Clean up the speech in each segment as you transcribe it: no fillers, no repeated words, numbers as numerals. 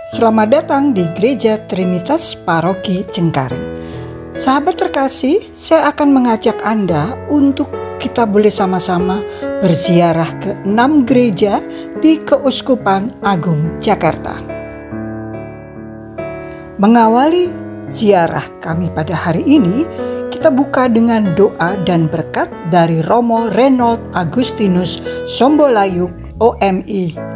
Selamat datang di Gereja Trinitas Paroki Cengkareng. Sahabat terkasih, saya akan mengajak Anda untuk kita boleh sama-sama berziarah ke 6 gereja di Keuskupan Agung Jakarta. Mengawali ziarah kami pada hari ini, kita buka dengan doa dan berkat dari Romo Renold Agustinus Sombolayuk, OMI.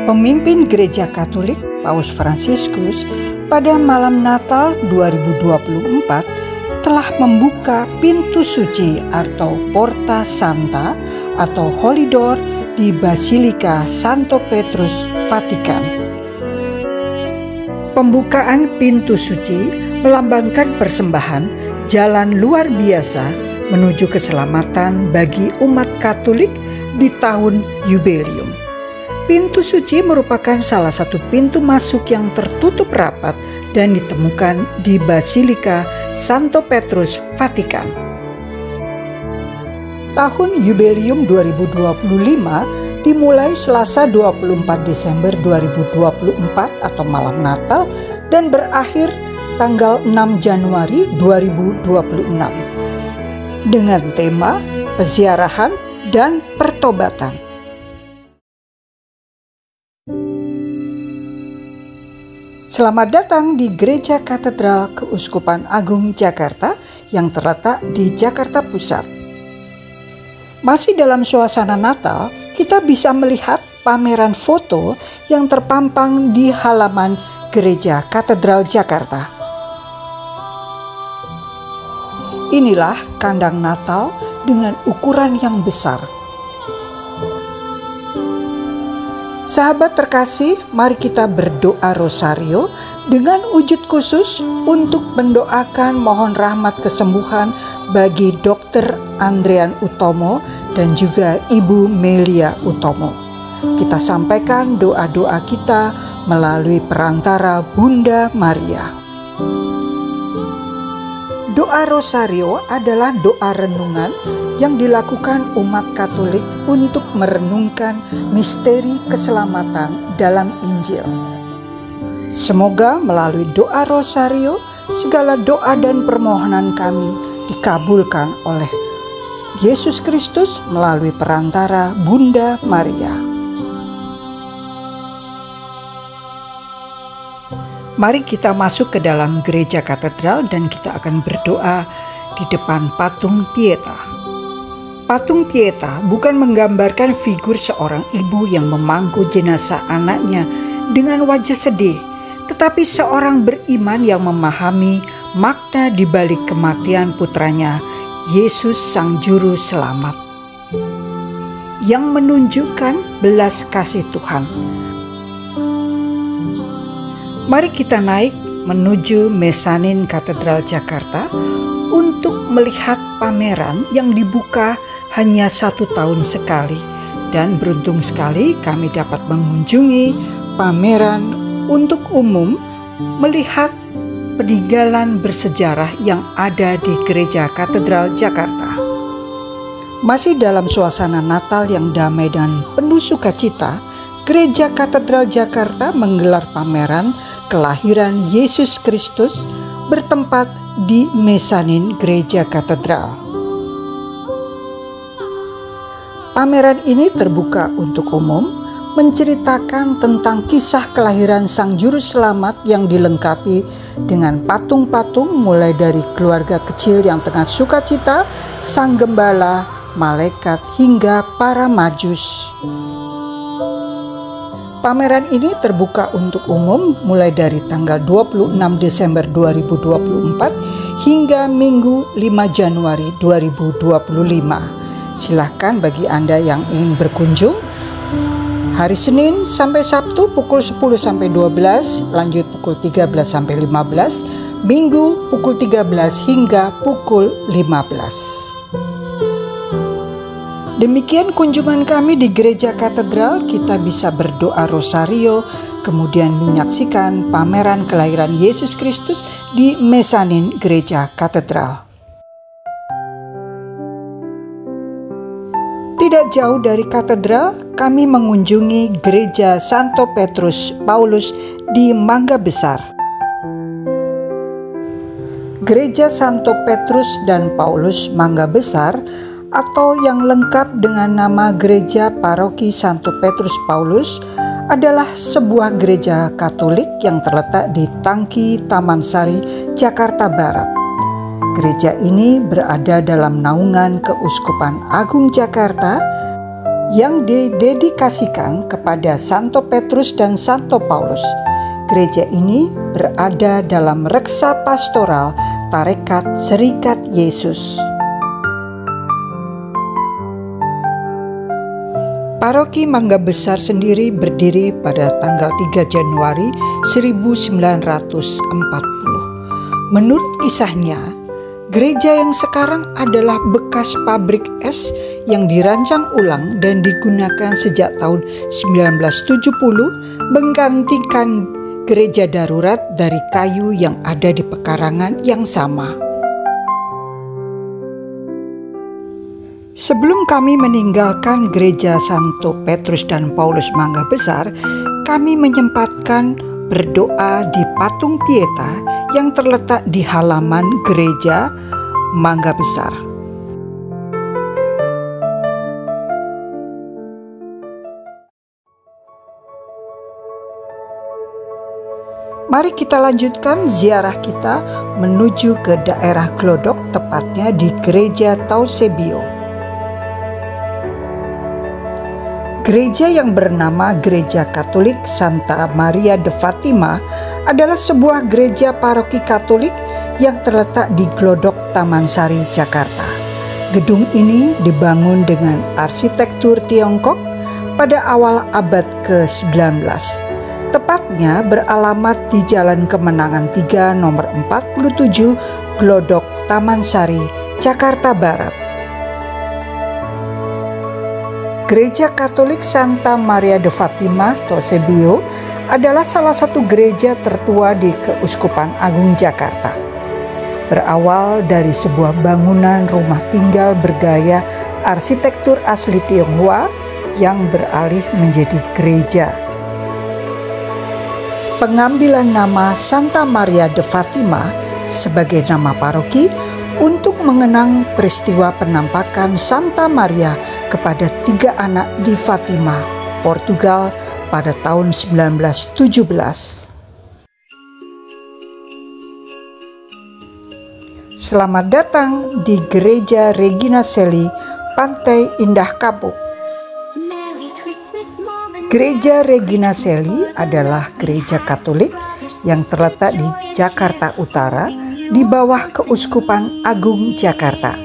Pemimpin Gereja Katolik Paus Fransiskus pada malam Natal 2024 telah membuka pintu suci atau Porta Santa atau Holy Door di Basilika Santo Petrus, Vatikan. Pembukaan pintu suci melambangkan persembahan jalan luar biasa menuju keselamatan bagi umat Katolik di tahun Yubelium. Pintu suci merupakan salah satu pintu masuk yang tertutup rapat dan ditemukan di Basilika Santo Petrus, Vatikan. Tahun Yubelium 2025 dimulai Selasa 24 Desember 2024 atau malam Natal dan berakhir tanggal 6 Januari 2026 dengan tema peziarahan dan pertobatan. Selamat datang di Gereja Katedral Keuskupan Agung Jakarta yang terletak di Jakarta Pusat. Masih dalam suasana Natal, kita bisa melihat pameran foto yang terpampang di halaman Gereja Katedral Jakarta. Inilah kandang Natal dengan ukuran yang besar. Sahabat terkasih, mari kita berdoa rosario dengan wujud khusus untuk mendoakan mohon rahmat kesembuhan bagi Dr. Andrian Utomo dan juga Ibu Melia Utomo. Kita sampaikan doa-doa kita melalui perantara Bunda Maria. Doa rosario adalah doa renungan yang dilakukan umat Katolik untuk merenungkan misteri keselamatan dalam Injil. Semoga melalui doa rosario, segala doa dan permohonan kami dikabulkan oleh Yesus Kristus melalui perantara Bunda Maria. Mari kita masuk ke dalam gereja katedral dan kita akan berdoa di depan patung Pieta. Patung Pieta bukan menggambarkan figur seorang ibu yang memangku jenazah anaknya dengan wajah sedih, tetapi seorang beriman yang memahami makna di balik kematian putranya, Yesus Sang Juru Selamat, yang menunjukkan belas kasih Tuhan. Mari kita naik menuju mesanin Katedral Jakarta untuk melihat pameran yang dibuka hanya 1 tahun sekali, dan beruntung sekali kami dapat mengunjungi pameran untuk umum melihat peninggalan bersejarah yang ada di Gereja Katedral Jakarta. Masih dalam suasana Natal yang damai dan penuh sukacita, Gereja Katedral Jakarta menggelar pameran kelahiran Yesus Kristus bertempat di mesanin Gereja Katedral. Pameran ini terbuka untuk umum, menceritakan tentang kisah kelahiran Sang Juru Selamat yang dilengkapi dengan patung-patung mulai dari keluarga kecil yang tengah sukacita, Sang Gembala, malaikat hingga para majus. Pameran ini terbuka untuk umum mulai dari tanggal 26 Desember 2024 hingga Minggu 5 Januari 2025. Silahkan bagi Anda yang ingin berkunjung hari Senin sampai Sabtu pukul 10 sampai 12, lanjut pukul 13 sampai 15, Minggu pukul 13 hingga pukul 15. Demikian kunjungan kami di Gereja Katedral. Kita bisa berdoa rosario, kemudian menyaksikan pameran kelahiran Yesus Kristus di mesanin Gereja Katedral. Tidak jauh dari katedral, kami mengunjungi Gereja Santo Petrus Paulus di Mangga Besar. Gereja Santo Petrus dan Paulus Mangga Besar, atau yang lengkap dengan nama Gereja Paroki Santo Petrus Paulus, adalah sebuah gereja Katolik yang terletak di Tangki, Taman Sari, Jakarta Barat. Gereja ini berada dalam naungan Keuskupan Agung Jakarta yang didedikasikan kepada Santo Petrus dan Santo Paulus. Gereja ini berada dalam reksa pastoral Tarekat Serikat Yesus. Paroki Mangga Besar sendiri berdiri pada tanggal 3 Januari 1940. Menurut kisahnya, gereja yang sekarang adalah bekas pabrik es yang dirancang ulang dan digunakan sejak tahun 1970 menggantikan gereja darurat dari kayu yang ada di pekarangan yang sama. Sebelum kami meninggalkan Gereja Santo Petrus dan Paulus Mangga Besar, kami menyempatkan berdoa di patung Pieta yang terletak di halaman Gereja Mangga Besar. Mari kita lanjutkan ziarah kita menuju ke daerah Glodok, tepatnya di Gereja Tausebio. Gereja yang bernama Gereja Katolik Santa Maria de Fatima adalah sebuah gereja paroki Katolik yang terletak di Glodok, Taman Sari, Jakarta. Gedung ini dibangun dengan arsitektur Tiongkok pada awal abad ke-19. Tepatnya beralamat di Jalan Kemenangan 3 nomor 47 Glodok, Taman Sari, Jakarta Barat. Gereja Katolik Santa Maria de Fatima Tausebio adalah salah satu gereja tertua di Keuskupan Agung Jakarta. Berawal dari sebuah bangunan rumah tinggal bergaya arsitektur asli Tionghoa yang beralih menjadi gereja. Pengambilan nama Santa Maria de Fatima sebagai nama paroki untuk mengenang peristiwa penampakan Santa Maria kepada 3 anak di Fatima, Portugal pada tahun 1917. Selamat datang di Gereja Regina Coeli, Pantai Indah Kapuk. Gereja Regina Coeli adalah gereja Katolik yang terletak di Jakarta Utara, di bawah Keuskupan Agung Jakarta.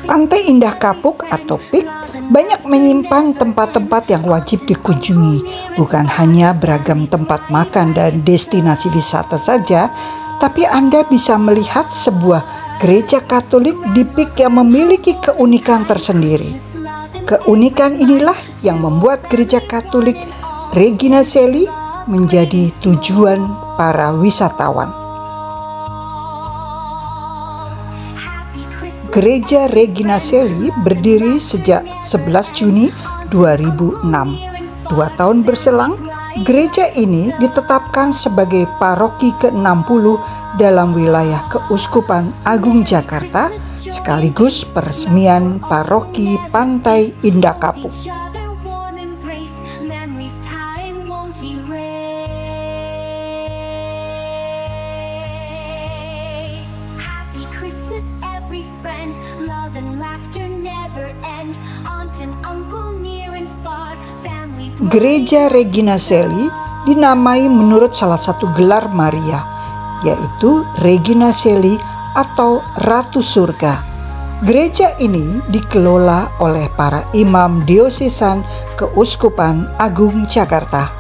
Pantai Indah Kapuk atau PIK banyak menyimpan tempat-tempat yang wajib dikunjungi, bukan hanya beragam tempat makan dan destinasi wisata saja, tapi Anda bisa melihat sebuah gereja Katolik di PIK yang memiliki keunikan tersendiri. Keunikan inilah yang membuat gereja Katolik Regina Coeli menjadi tujuan para wisatawan. Gereja Regina Coeli berdiri sejak 11 Juni 2006. 2 tahun berselang, gereja ini ditetapkan sebagai paroki ke-60 dalam wilayah Keuskupan Agung Jakarta, sekaligus peresmian paroki Pantai Indah Kapuk. Gereja Regina Coeli dinamai menurut salah satu gelar Maria, yaitu Regina Coeli atau Ratu Surga. Gereja ini dikelola oleh para imam diosesan Keuskupan Agung Jakarta.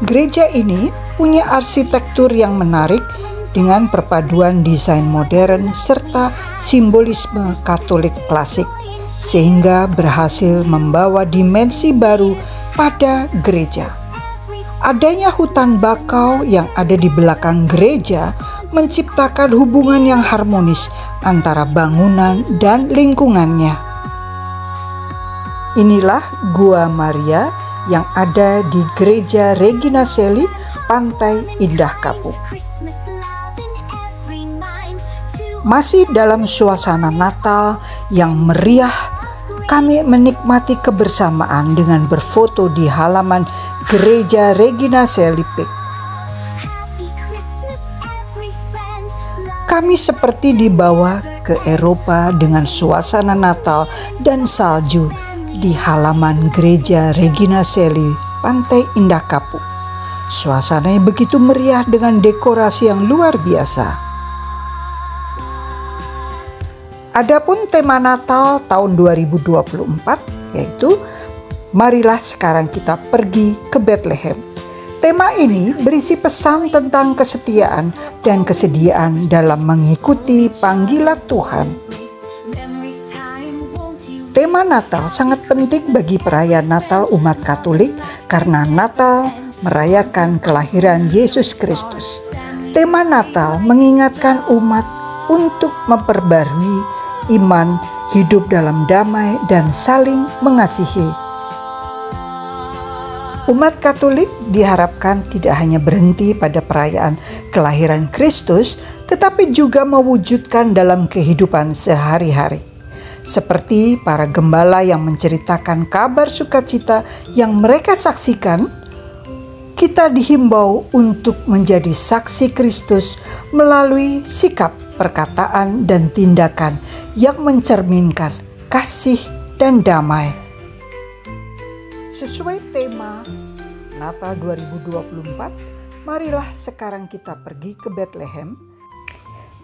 Gereja ini punya arsitektur yang menarik dengan perpaduan desain modern serta simbolisme Katolik klasik, sehingga berhasil membawa dimensi baru pada gereja. Adanya hutan bakau yang ada di belakang gereja menciptakan hubungan yang harmonis antara bangunan dan lingkungannya. Inilah Gua Maria yang ada di Gereja Regina Coeli, Pantai Indah Kapuk. Masih dalam suasana Natal yang meriah, kami menikmati kebersamaan dengan berfoto di halaman Gereja Regina Coeli. Kami seperti dibawa ke Eropa dengan suasana Natal dan salju di halaman Gereja Regina Coeli, Pantai Indah Kapuk. Suasananya begitu meriah dengan dekorasi yang luar biasa. Adapun tema Natal tahun 2024 yaitu marilah sekarang kita pergi ke Bethlehem. Tema ini berisi pesan tentang kesetiaan dan kesediaan dalam mengikuti panggilan Tuhan. Tema Natal sangat penting bagi perayaan Natal umat Katolik karena Natal merayakan kelahiran Yesus Kristus. Tema Natal mengingatkan umat untuk memperbarui iman, hidup dalam damai, dan saling mengasihi. Umat Katolik diharapkan tidak hanya berhenti pada perayaan kelahiran Kristus, tetapi juga mewujudkan dalam kehidupan sehari-hari. Seperti para gembala yang menceritakan kabar sukacita yang mereka saksikan, kita dihimbau untuk menjadi saksi Kristus melalui sikap, perkataan, dan tindakan yang mencerminkan kasih dan damai. Sesuai tema Natal 2024, marilah sekarang kita pergi ke Bethlehem.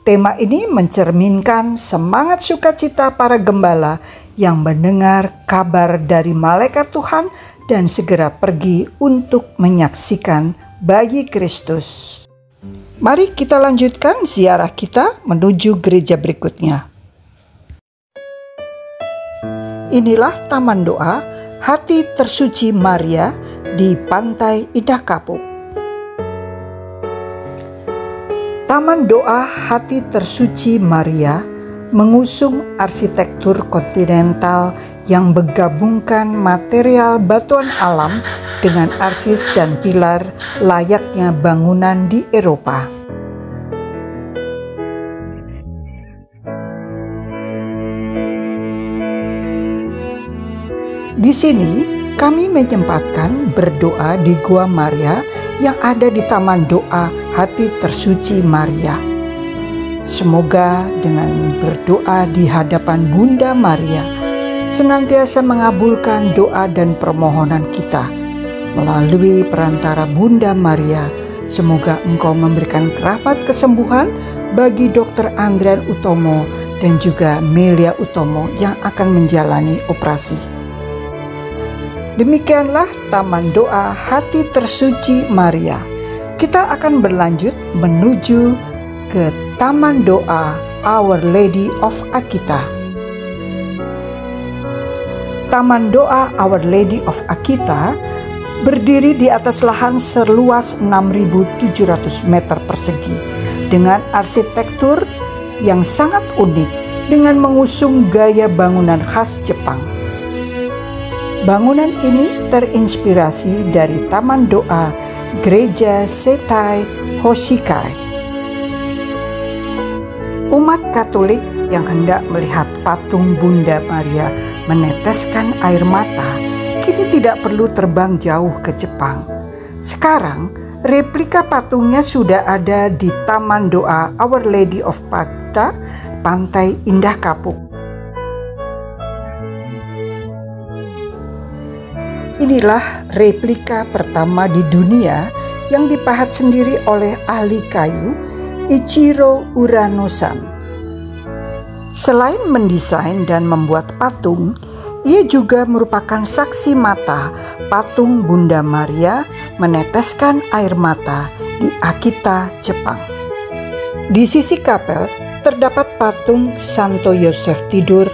Tema ini mencerminkan semangat sukacita para gembala yang mendengar kabar dari malaikat Tuhan dan segera pergi untuk menyaksikan bayi Kristus. Mari kita lanjutkan ziarah kita menuju gereja berikutnya. Inilah Taman Doa Hati Tersuci Maria di Pantai Indah Kapuk. Taman Doa Hati Tersuci Maria mengusung arsitektur kontinental yang menggabungkan material batuan alam dengan arsis dan pilar layaknya bangunan di Eropa. Di sini kami menyempatkan berdoa di Gua Maria yang ada di Taman Doa Hati Tersuci Maria. Semoga dengan berdoa di hadapan Bunda Maria senantiasa mengabulkan doa dan permohonan kita. Melalui perantara Bunda Maria, semoga Engkau memberikan rahmat kesembuhan bagi Dr. Andrian Utomo dan juga Melia Utomo yang akan menjalani operasi. Demikianlah Taman Doa Hati Tersuci Maria. Kita akan berlanjut menuju ke Taman Doa Our Lady of Akita. Taman Doa Our Lady of Akita berdiri di atas lahan seluas 6.700 meter persegi dengan arsitektur yang sangat unik dengan mengusung gaya bangunan khas Jepang. Bangunan ini terinspirasi dari Taman Doa Gereja Setai Hoshikai. Umat Katolik yang hendak melihat patung Bunda Maria meneteskan air mata kini tidak perlu terbang jauh ke Jepang. Sekarang replika patungnya sudah ada di Taman Doa Our Lady of Akita, Pantai Indah Kapuk. Inilah replika pertama di dunia yang dipahat sendiri oleh ahli kayu Ichiro Urano-san. Selain mendesain dan membuat patung, ia juga merupakan saksi mata patung Bunda Maria meneteskan air mata di Akita, Jepang. Di sisi kapel terdapat patung Santo Yosef tidur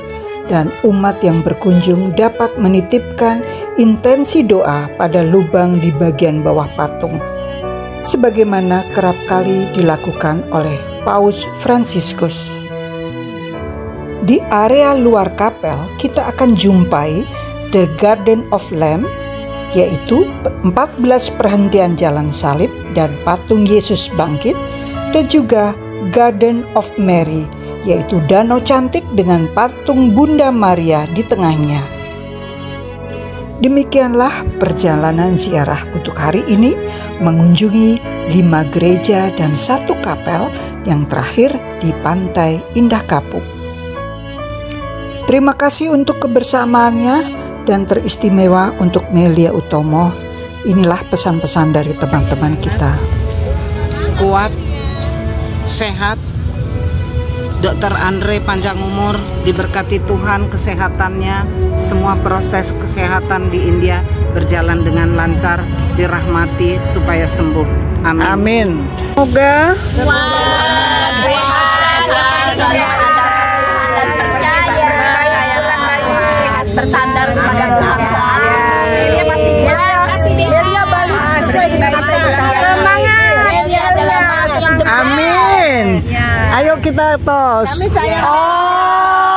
dan umat yang berkunjung dapat menitipkan intensi doa pada lubang di bagian bawah patung. sebagaimana kerap kali dilakukan oleh Paus Fransiskus. Di area luar kapel kita akan jumpai The Garden of Lamb, yaitu 14 perhentian jalan salib dan patung Yesus bangkit, dan juga Garden of Mary, yaitu danau cantik dengan patung Bunda Maria di tengahnya. Demikianlah perjalanan ziarah untuk hari ini, mengunjungi 5 gereja dan 1 kapel yang terakhir di Pantai Indah Kapuk. Terima kasih untuk kebersamaannya dan teristimewa untuk Melia Utomo. Inilah pesan-pesan dari teman-teman kita. Kuat, sehat, Dr. Andre panjang umur, diberkati Tuhan kesehatannya, semua proses kesehatan di India berjalan dengan lancar, dirahmati supaya sembuh. Amin. Amin. Semoga bersandar pada Tuhan. Melia masih Melia balik sesuai dengan apa yang kita harapkan. Melia adalah amin. Ayo kita tos. Kami sayang.